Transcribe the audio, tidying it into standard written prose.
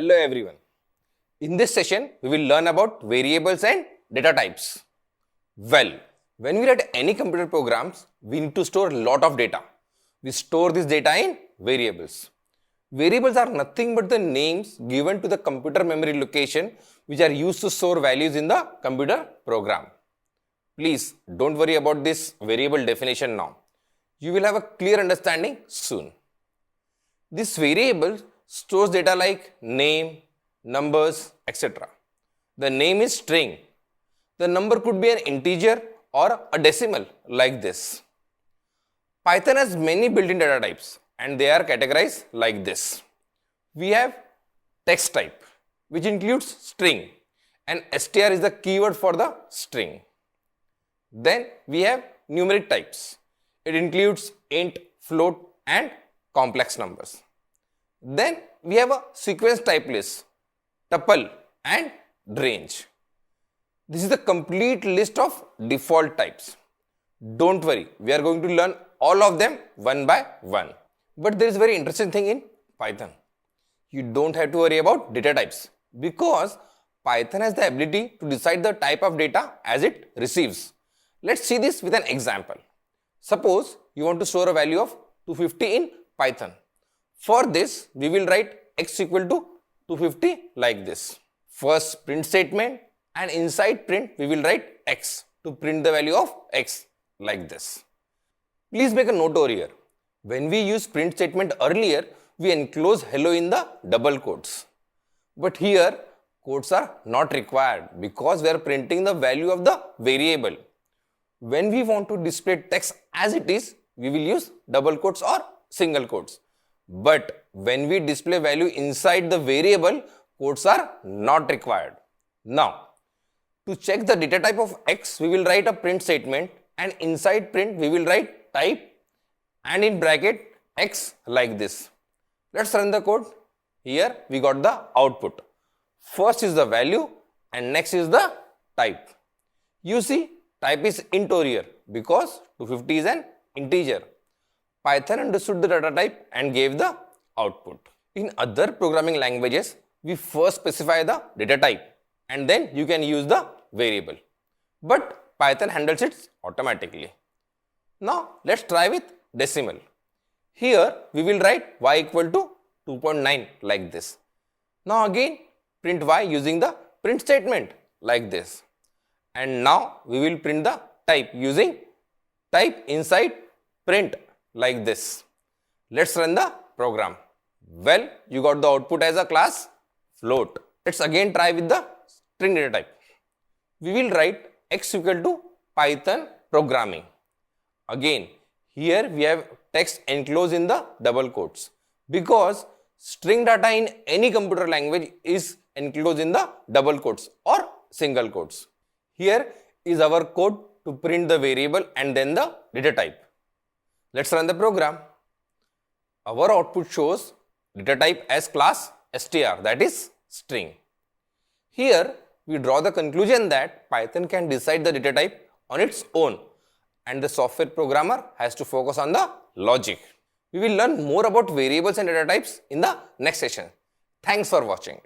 Hello everyone. In this session, we will learn about variables and data types. Well, when we write any computer programs, we need to store a lot of data. We store this data in variables. Variables are nothing but the names given to the computer memory location which are used to store values in the computer program. Please don't worry about this variable definition now. You will have a clear understanding soon. This variable stores data like name, numbers, etc. The name is string. The number could be an integer or a decimal like this. Python has many built-in data types and they are categorized like this. We have text type, which includes string, and str is the keyword for the string. Then we have numeric types. It includes int, float and complex numbers. Then we have a sequence type list, tuple and range. This is the complete list of default types. Don't worry, we are going to learn all of them one by one. But there is a very interesting thing in Python. You don't have to worry about data types because Python has the ability to decide the type of data as it receives. Let's see this with an example. Suppose you want to store a value of 250 in Python. For this, we will write x equal to 250 like this. First print statement, and inside print we will write x to print the value of x like this. Please make a note over here. When we use print statement earlier, we enclose hello in the double quotes. But here, quotes are not required because we are printing the value of the variable. When we want to display text as it is, we will use double quotes or single quotes. But when we display value inside the variable, quotes are not required. Now, to check the data type of x, we will write a print statement, and inside print we will write type and in bracket x like this. Let's run the code. Here we got the output. First is the value and next is the type. You see, type is int over here because 250 is an integer. Python understood the data type and gave the output. In other programming languages, we first specify the data type and then you can use the variable. But Python handles it automatically. Now let's try with decimal. Here we will write y equal to 2.9 like this. Now again print y using the print statement like this. And now we will print the type using type inside print like this. Let's run the program. Well, you got the output as a class float. Let's again try with the string data type. We will write x equal to Python programming. Again, here we have text enclosed in the double quotes because string data in any computer language is enclosed in the double quotes or single quotes. Here is our code to print the variable and then the data type. Let's run the program. Our output shows data type as class str, that is string. Here we draw the conclusion that Python can decide the data type on its own and the software programmer has to focus on the logic. We will learn more about variables and data types in the next session. Thanks for watching.